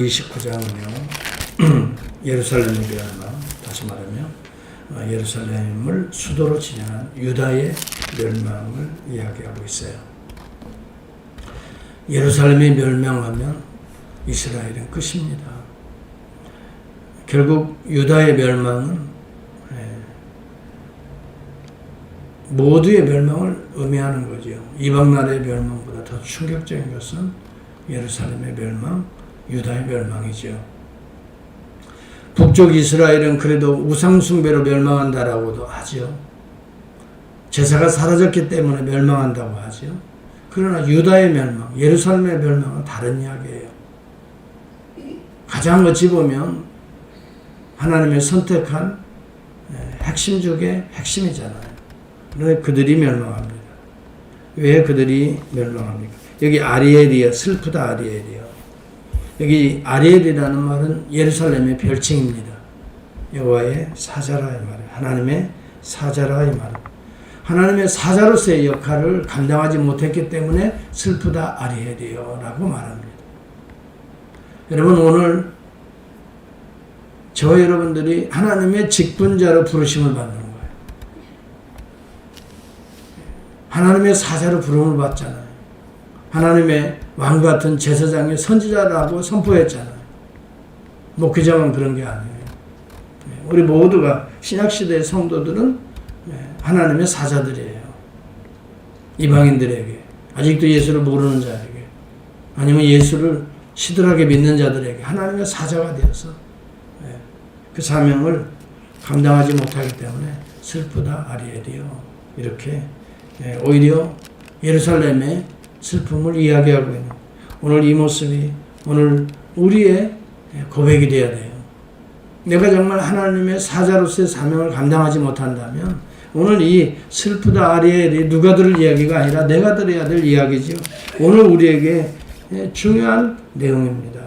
29장은요, 예루살렘의 멸망, 다시 말하면 예루살렘을 수도로 지정한 유다의 멸망을 이야기하고 있어요. 예루살렘이 멸망하면 이스라엘은 끝입니다. 결국 유다의 멸망은 모두의 멸망을 의미하는 거죠. 이방 나라의 멸망보다 더 충격적인 것은 예루살렘의 멸망, 유다의 멸망이죠. 북쪽 이스라엘은 그래도 우상숭배로 멸망한다라고도 하죠. 제사가 사라졌기 때문에 멸망한다고 하죠. 그러나 유다의 멸망, 예루살렘의 멸망은 다른 이야기예요. 가장 어찌 보면 하나님의 선택한 핵심 중에 핵심이잖아요. 그런데 그들이 멸망합니다. 왜 그들이 멸망합니까? 여기 아리엘이요, 슬프다 아리엘이요. 여기 아리엘이라는 말은 예루살렘의 별칭입니다. 여호와의 사자라 이 말이에요. 하나님의 사자라 이 말이에요. 하나님의 사자로서의 역할을 감당하지 못했기 때문에 슬프다 아리엘이요 라고 말합니다. 여러분, 오늘 저 여러분들이 하나님의 직분자로 부르심을 받는 거예요. 하나님의 사자로 부름을 받잖아요. 하나님의 왕 같은 제사장의 선지자라고 선포했잖아요. 목회자만 그런 게 아니에요. 우리 모두가 신약시대의 성도들은 하나님의 사자들이에요. 이방인들에게, 아직도 예수를 모르는 자에게, 아니면 예수를 시들하게 믿는 자들에게 하나님의 사자가 되어서 그 사명을 감당하지 못하기 때문에 슬프다 아리엘이요. 이렇게 오히려 예루살렘의 슬픔을 이야기하고 있는, 오늘 이 모습이 오늘 우리의 고백이 되어야 돼요. 내가 정말 하나님의 사자로서의 사명을 감당하지 못한다면 오늘 이 슬프다 아리엘이 누가 들을 이야기가 아니라 내가 들어야 될 이야기죠. 오늘 우리에게 중요한 내용입니다.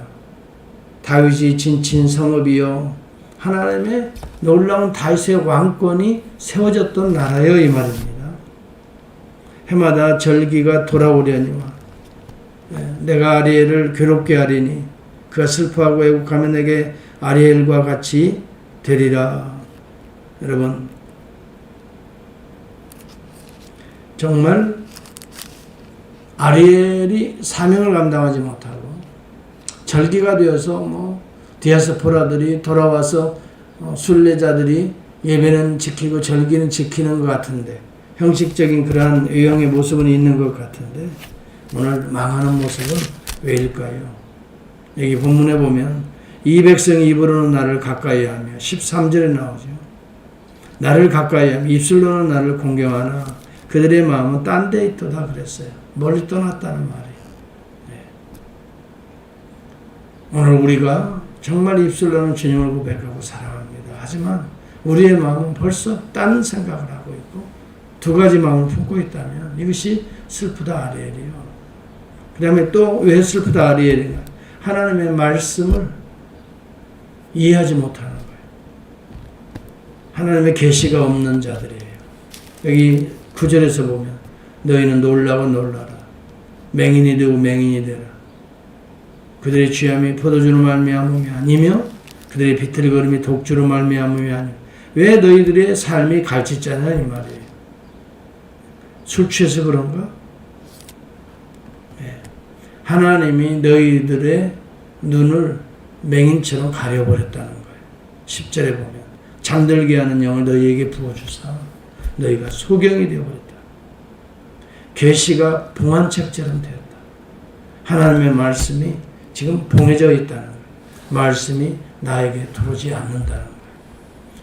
다윗이 진친 성읍이요, 하나님의 놀라운 다윗의 왕권이 세워졌던 나라요 이 말입니다. 해마다 절기가 돌아오려니와 내가 아리엘을 괴롭게 하리니 그가 슬퍼하고 애국하면 내게 아리엘과 같이 되리라. 여러분, 정말 아리엘이 사명을 감당하지 못하고 절기가 되어서 디아스포라들이 돌아와서 순례자들이 예배는 지키고 절기는 지키는 것 같은데, 형식적인 그러한 유형의 모습은 있는 것 같은데 오늘 망하는 모습은 왜일까요? 여기 본문에 보면 이 백성이 입으로는 나를 가까이 하며 13절에 나오죠. 나를 가까이 하며 입술로는 나를 공경하나 그들의 마음은 딴 데 있도다 그랬어요. 멀리 떠났다는 말이에요. 오늘 우리가 정말 입술로는 주님을 고백하고 사랑합니다. 하지만 우리의 마음은 벌써 딴 생각을 하고 있고 두 가지 마음을 품고 있다면 이것이 슬프다 아리엘이요. 그 다음에 또 왜 슬프다 아리엘인가? 하나님의 말씀을 이해하지 못하는 거예요. 하나님의 계시가 없는 자들이에요. 여기 9절에서 보면 너희는 놀라고 놀라라. 맹인이 되고 맹인이 되라. 그들의 취함이 포도주로 말미암음이 아니며 그들의 비틀거림이 독주로 말미암음이 아니며 왜 너희들의 삶이 갈치잖아 이 말이에요. 술 취해서 그런가? 하나님이 너희들의 눈을 맹인처럼 가려버렸다는 거예요. 10절에 보면 잠들게 하는 영을 너희에게 부어주사 너희가 소경이 되어버렸다. 계시가 봉안책처럼 되었다. 하나님의 말씀이 지금 봉해져 있다는 거예요. 말씀이 나에게 들어오지 않는다는 거예요.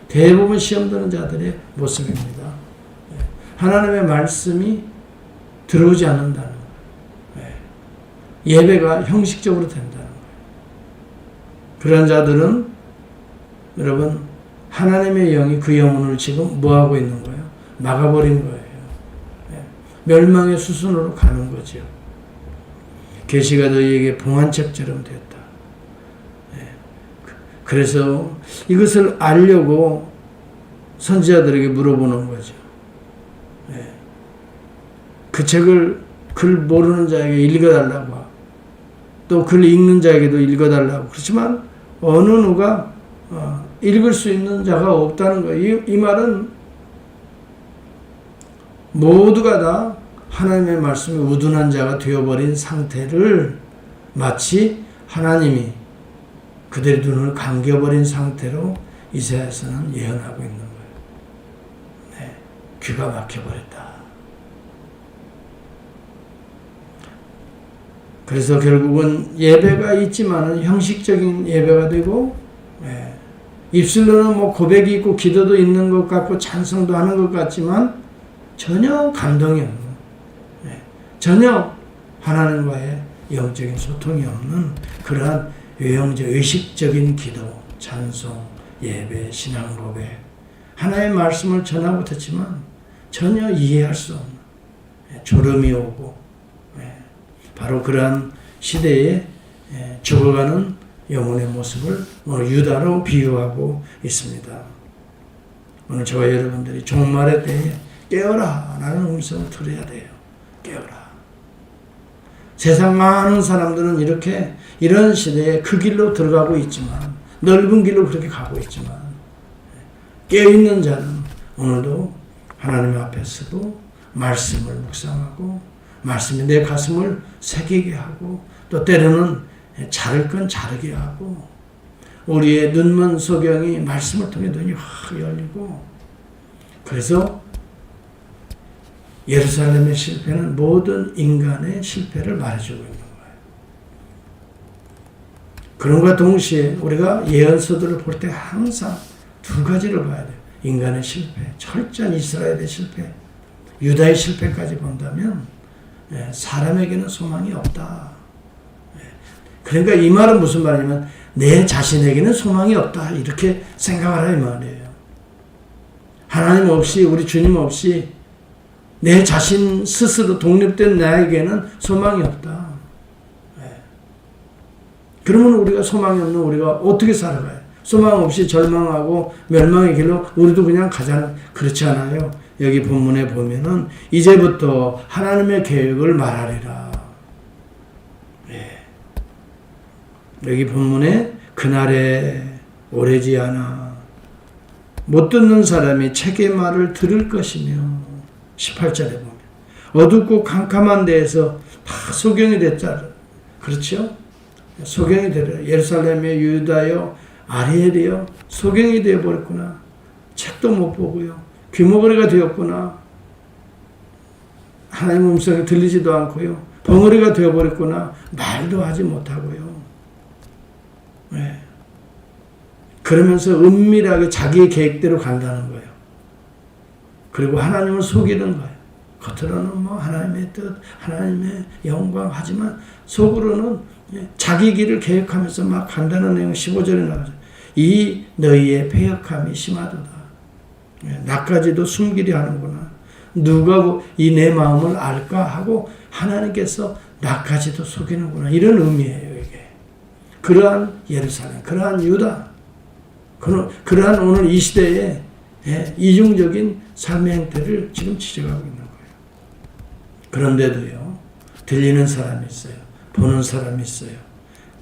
대부분 시험 드는 자들의 모습입니다. 하나님의 말씀이 들어오지 않는다는 거예요. 예배가 형식적으로 된다는 거예요. 그런 자들은 여러분 하나님의 영이 그 영혼을 지금 뭐하고 있는 거예요? 막아버린 거예요. 멸망의 수순으로 가는 거죠. 계시가 너희에게 봉안책처럼 되었다. 그래서 이것을 알려고 선지자들에게 물어보는 거죠. 그 책을 글 모르는 자에게 읽어달라고 또 글 읽는 자에게도 읽어달라고. 그렇지만 어느 누가 읽을 수 있는 자가 없다는 거예요. 이 말은 모두가 다 하나님의 말씀에 우둔한 자가 되어버린 상태를 마치 하나님이 그들의 눈을 감겨버린 상태로 이사야서는 예언하고 있는 거예요. 네, 귀가 막혀버렸다. 그래서 결국은 예배가 있지만은 형식적인 예배가 되고, 입술로는 뭐 고백이 있고 기도도 있는 것 같고 찬송도 하는 것 같지만 전혀 감동이 없는, 전혀 하나님과의 영적인 소통이 없는 그러한 외형적, 의식적인 기도, 찬송, 예배, 신앙 고백, 하나님의 말씀을 전하고 듣지만 전혀 이해할 수 없는, 졸음이 오고, 바로 그러한 시대에 죽어가는 영혼의 모습을 오늘 유다로 비유하고 있습니다. 오늘 저와 여러분들이 종말의 때에 깨어라 라는 음성을 들어야 돼요. 깨어라. 세상 많은 사람들은 이런 시대에 그 길로 들어가고 있지만, 넓은 길로 그렇게 가고 있지만, 깨어있는 자는 오늘도 하나님 앞에 서고 말씀을 묵상하고 말씀이 내 가슴을 새기게 하고, 또 때로는 자를 건 자르게 하고, 우리의 눈먼 소경이 말씀을 통해 눈이 확 열리고, 그래서 예루살렘의 실패는 모든 인간의 실패를 말해주고 있는 거예요. 그런과 동시에 우리가 예언서들을 볼 때 항상 두 가지를 봐야 돼요. 인간의 실패, 철저한 이스라엘의 실패, 유다의 실패까지 본다면 사람에게는 소망이 없다. 그러니까 이 말은 무슨 말이냐면 내 자신에게는 소망이 없다, 이렇게 생각하라 이 말이에요. 하나님 없이, 우리 주님 없이 내 자신 스스로 독립된 나에게는 소망이 없다. 그러면 우리가 소망이 없는 우리가 어떻게 살아가요? 소망 없이 절망하고 멸망의 길로 우리도 그냥 가자는, 그렇지 않아요. 여기 본문에 보면은 이제부터 하나님의 계획을 말하리라. 여기 본문에 그날에 오래지 않아 못 듣는 사람이 책의 말을 들을 것이며, 18절에 보면 어둡고 캄캄한 데에서 다 소경이 됐다. 그렇죠? 소경이 되려. 예루살렘의 유다여 아리엘이여 소경이 되어버렸구나. 책도 못 보고요. 귀머거리가 되었구나. 하나님의 음성이 들리지도 않고요. 벙어리가 되어버렸구나. 말도 하지 못하고요. 그러면서 은밀하게 자기의 계획대로 간다는 거예요. 그리고 하나님을 속이는 거예요. 겉으로는 뭐 하나님의 뜻, 하나님의 영광 하지만 속으로는 자기 길을 계획하면서 막 간다는 내용 15절에 나와요. 이 너희의 패역함이 심하도다. 나까지도 숨기려 하는구나. 누가 이 내 마음을 알까 하고 하나님께서 나까지도 속이는구나. 이런 의미예요, 이게. 그러한 예루살렘, 그러한 유다, 그러한 오늘 이 시대에 이중적인 삶의 행태를 지금 지적하고 있는 거예요. 그런데도요, 들리는 사람이 있어요. 보는 사람이 있어요.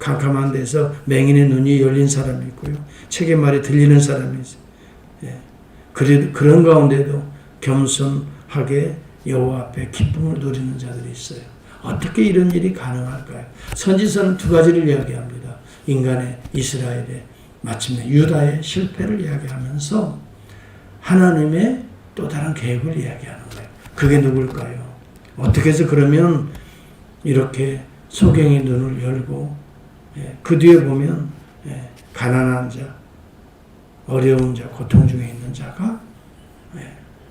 캄캄한 데서 맹인의 눈이 열린 사람이 있고요. 책의 말이 들리는 사람이 있어요. 그런 가운데도 겸손하게 여호와 앞에 기쁨을 누리는 자들이 있어요. 어떻게 이런 일이 가능할까요? 선지서는 두 가지를 이야기합니다. 인간의, 이스라엘의, 마침내 유다의 실패를 이야기하면서 하나님의 또 다른 계획을 이야기하는 거예요. 그게 누굴까요? 어떻게 해서 그러면 이렇게 소경의 눈을 열고, 그 뒤에 보면 가난한 자, 어려운 자, 고통 중에 있는 자가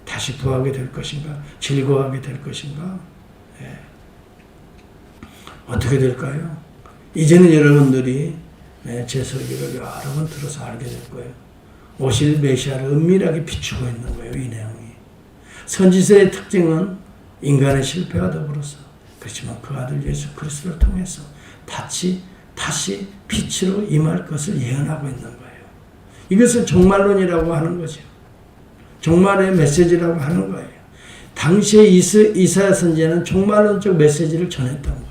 다시 부하게 될 것인가, 즐거워하게 될 것인가, 어떻게 될까요? 이제는 여러분들이 제 설교를 여러 번 들어서 알게 될 거예요. 오실 메시아를 은밀하게 비추고 있는 거예요, 이 내용이. 선지서의 특징은 인간의 실패와 더불어서, 그렇지만 그 아들 예수 그리스도를 통해서 다시 빛으로 임할 것을 예언하고 있는 거예요. 이것을 종말론이라고 하는 거죠. 종말의 메시지라고 하는 거예요. 당시에 이사야 선지자는 종말론적 메시지를 전했던 거예요.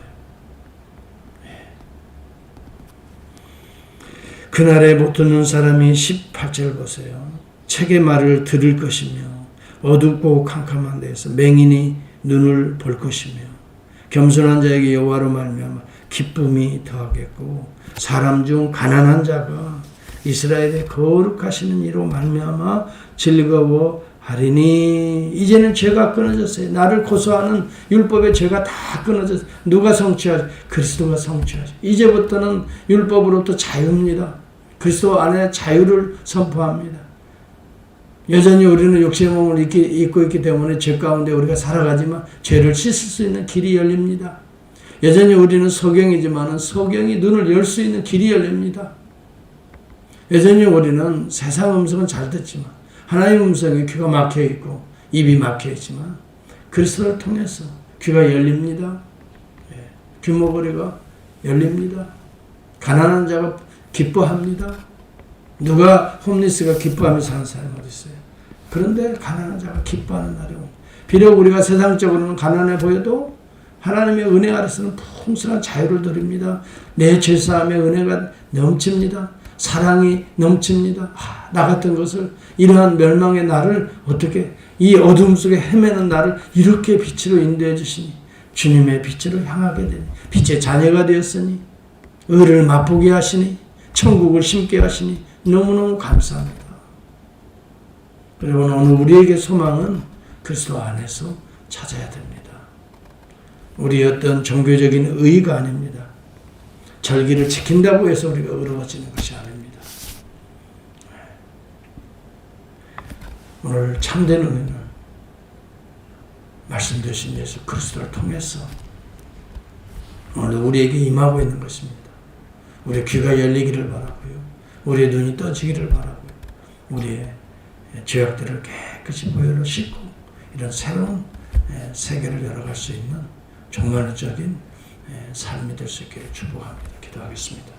그날에 못 듣는 사람이 18절 보세요. 책의 말을 들을 것이며 어둡고 캄캄한 데에서 맹인이 눈을 볼 것이며 겸손한 자에게 여호와로 말미암아 기쁨이 더하겠고 사람 중 가난한 자가 이스라엘의 거룩하시는 이로 말미암아 즐거워하리니. 이제는 죄가 끊어졌어요. 나를 고소하는 율법의 죄가 다 끊어졌어요. 누가 성취하죠? 그리스도가 성취하죠. 이제부터는 율법으로부터 자유입니다. 그리스도 안에 자유를 선포합니다. 여전히 우리는 육신의 몸을 입고 있기 때문에 죄 가운데 우리가 살아가지만 죄를 씻을 수 있는 길이 열립니다. 여전히 우리는 소경이지만 소경이 눈을 열 수 있는 길이 열립니다. 여전히 우리는 세상 음성은 잘 듣지만 하나님 음성에 귀가 막혀 있고 입이 막혀 있지만 그리스도를 통해서 귀가 열립니다. 귀머거리가 열립니다. 가난한 자가 기뻐합니다. 누가 홈리스가 기뻐하며 사는 사람이 어디 있어요? 그런데 가난한 자가 기뻐하는 날이 옵니다. 비록 우리가 세상적으로는 가난해 보여도 하나님의 은혜 아래서는 풍성한 자유를 드립니다. 내 죄사함의 은혜가 넘칩니다. 사랑이 넘칩니다. 나 같은 것을, 이러한 멸망의 나를 어떻게, 이 어둠 속에 헤매는 나를 이렇게 빛으로 인도해 주시니 주님의 빛으로 향하게 되니 빛의 자녀가 되었으니 의를 맛보게 하시니 천국을 심게 하시니 너무너무 감사합니다. 그리고 오늘 우리에게 소망은 그리스도 안에서 찾아야 됩니다. 우리의 어떤 종교적인 의의가 아닙니다. 절기를 지킨다고 해서 우리가 의로워지는 것이 아닙니다. 오늘 참된 은혜는 말씀되신 예수 그리스도를 통해서 오늘 우리에게 임하고 있는 것입니다. 우리의 귀가 열리기를 바라고요. 우리의 눈이 떠지기를 바라고요. 우리의 죄악들을 깨끗이 보혈로 씻고 이런 새로운 세계를 열어갈 수 있는 종말적인 삶이 될 수 있기를 축복합니다. 기도하겠습니다.